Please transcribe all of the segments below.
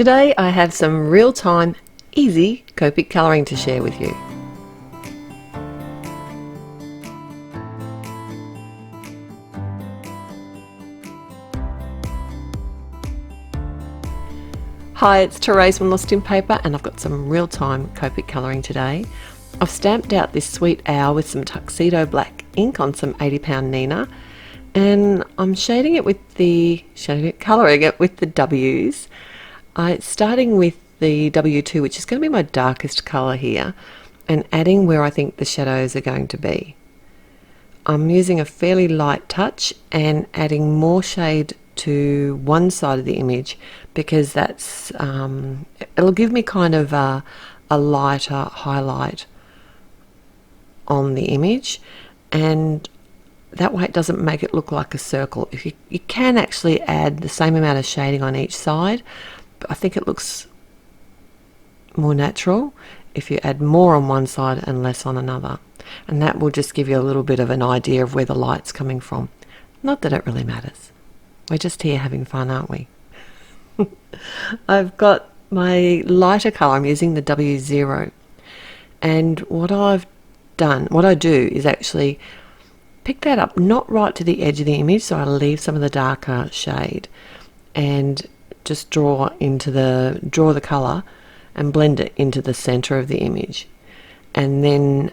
Today I have some real-time, easy Copic colouring to share with you. Hi, it's Therese from Lostinpaper and I've got some real-time Copic colouring today. I've stamped out this sweet owl with some tuxedo black ink on some 80-pound Nina, and I'm shading it with colouring it with the W's. Starting with the W2, which is going to be my darkest colour here, and adding where I think the shadows are going to be. I'm using a fairly light touch and adding more shade to one side of the image because that's it'll give me kind of a lighter highlight on the image, and that way it doesn't make it look like a circle. You can actually add the same amount of shading on each side, but I think it looks more natural if you add more on one side and less on another, and that will just give you a little bit of an idea of where the light's coming from. Not that it really matters. We're just here having fun, aren't we? I've got my lighter colour. I'm using the W0, and what I do is actually pick that up not right to the edge of the image, so I leave some of the darker shade and just draw the colour and blend it into the centre of the image, and then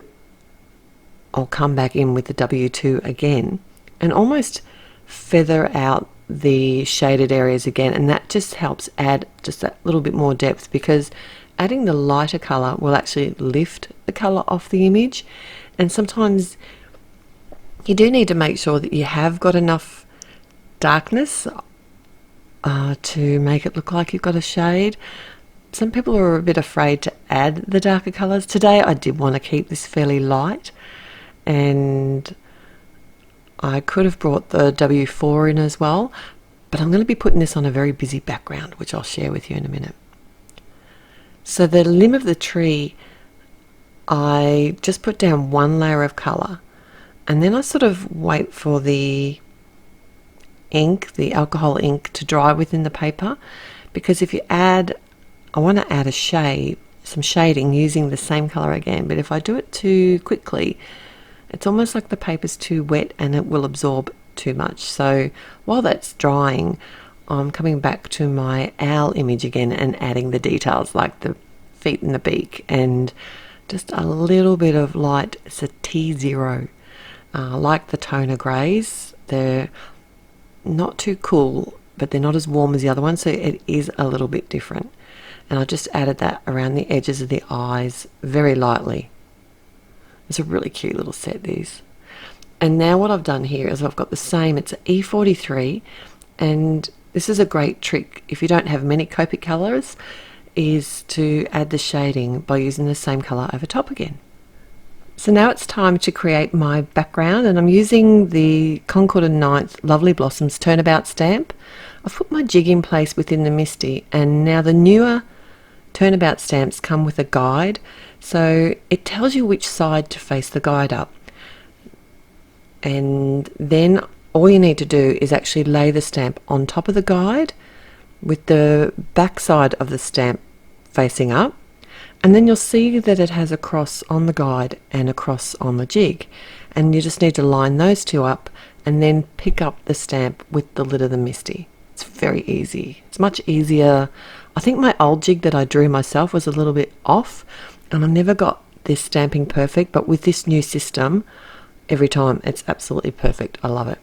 I'll come back in with the W2 again and almost feather out the shaded areas again, and that just helps add just that little bit more depth, because adding the lighter colour will actually lift the colour off the image, and sometimes you do need to make sure that you have got enough darkness to make it look like you've got a shade. Some people are a bit afraid to add the darker colours. Today I did want to keep this fairly light, and I could have brought the W4 in as well, but I'm going to be putting this on a very busy background, which I'll share with you in a minute. So the limb of the tree, I just put down one layer of colour, and then I sort of wait for the ink, the alcohol ink, to dry within the paper, because if you add, I want to add a shade, some shading using the same colour again, but if I do it too quickly, it's almost like the paper's too wet and it will absorb too much. So while that's drying, I'm coming back to my owl image again and adding the details like the feet and the beak, and just a little bit of light. It's a T0, like the toner greys. They're not too cool, but they're not as warm as the other one, so it is a little bit different. And I just added that around the edges of the eyes very lightly. It's a really cute little set, these. And now what I've done here is I've got the same, it's an E43, and this is a great trick if you don't have many Copic colours, is to add the shading by using the same colour over top again. So now it's time to create my background, and I'm using the Concord and Ninth Lovely Blossoms Turnabout stamp. I've put my jig in place within the Misty, and now the newer Turnabout stamps come with a guide, so it tells you which side to face the guide up, and then all you need to do is actually lay the stamp on top of the guide with the back side of the stamp facing up, and then you'll see that it has a cross on the guide and a cross on the jig, and you just need to line those two up and then pick up the stamp with the lid of the Misty. It's very easy. It's much easier. I think my old jig that I drew myself was a little bit off, and I never got this stamping perfect, but with this new system, every time it's absolutely perfect. I love it.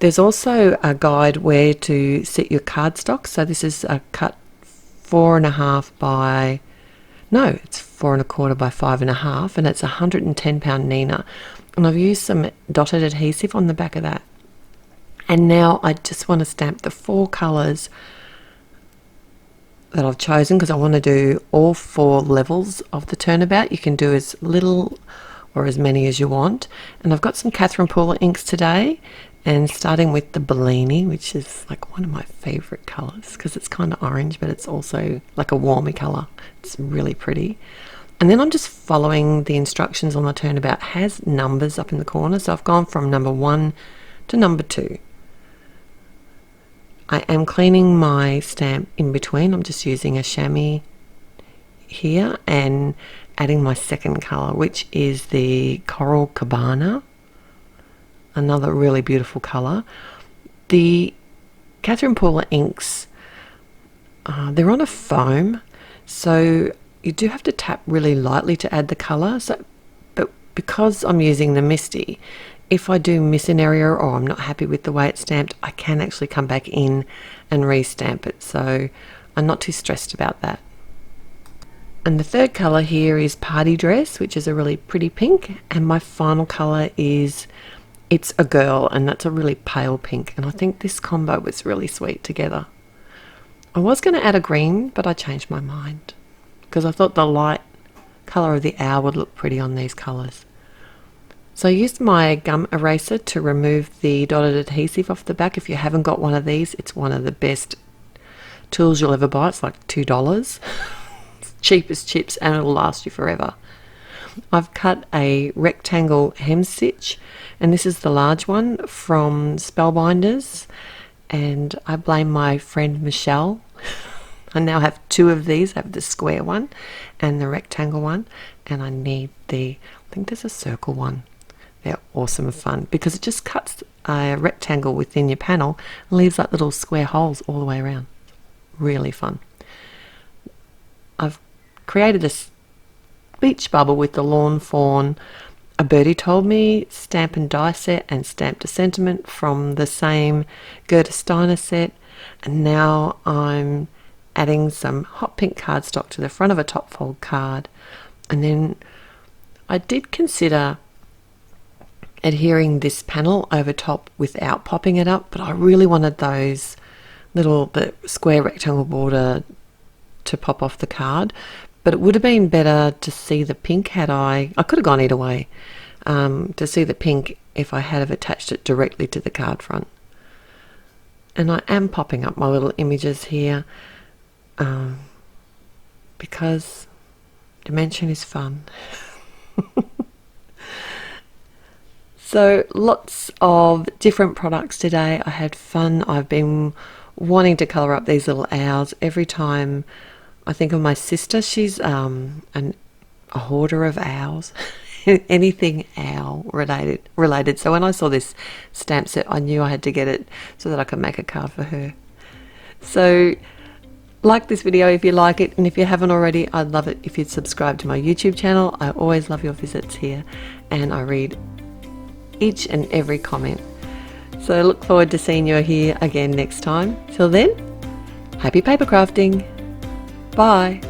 There's also a guide where to set your cardstock. So this is a cut 4.5 by, no, it's 4.25 by 5.5, and it's a 110-pound Nina. And I've used some dotted adhesive on the back of that. And now I just want to stamp the 4 colours that I've chosen, because I want to do all 4 levels of the turnabout. You can do as little or as many as you want. And I've got some Catherine Pooler inks today, and starting with the Bellini, which is like one of my favourite colours because it's kind of orange, but it's also like a warmer colour. It's really pretty. And then I'm just following the instructions on the turnabout. It has numbers up in the corner, so I've gone from number 1 to number 2. I am cleaning my stamp in between. I'm just using a chamois here and adding my second colour, which is the Coral Cabana, another really beautiful colour. The Catherine Paula inks, they're on a foam, so you do have to tap really lightly to add the colour. But because I'm using the Misty, if I do miss an area or I'm not happy with the way it's stamped, I can actually come back in and re-stamp it, so I'm not too stressed about that. And the third colour here is Party Dress, which is a really pretty pink, and my final colour is It's a Girl, and that's a really pale pink, and I think this combo was really sweet together. I was going to add a green, but I changed my mind because I thought the light colour of the owl would look pretty on these colours. So I used my gum eraser to remove the dotted adhesive off the back. If you haven't got one of these, it's one of the best tools you'll ever buy. It's like $2. It's cheap as chips and it'll last you forever. I've cut a rectangle hem stitch, and this is the large one from Spellbinders, and I blame my friend Michelle. I now have two of these. I have the square one and the rectangle one, and I need I think there's a circle one. They're awesome and fun because it just cuts a rectangle within your panel and leaves like little square holes all the way around. Really fun. I've created a beach bubble with the Lawn Fawn, A Birdie Told Me stamp and die set, and Stamped a Sentiment from the same Gerda Steiner set, and now I'm adding some hot pink cardstock to the front of a top fold card. And then I did consider adhering this panel over top without popping it up, but I really wanted those the square rectangle border to pop off the card. But it would have been better to see the pink had I could have gone either way, to see the pink if I had have attached it directly to the card front. And I am popping up my little images here because dimension is fun. So lots of different products today. I had fun. I've been wanting to colour up these little owls. Every time I think of my sister, she's a hoarder of owls. Anything owl related. So when I saw this stamp set, I knew I had to get it so that I could make a card for her. So like this video if you like it, and if you haven't already, I'd love it if you'd subscribe to my YouTube channel. I always love your visits here, and I read each and every comment. So I look forward to seeing you here again next time. Till then, happy paper crafting. Bye.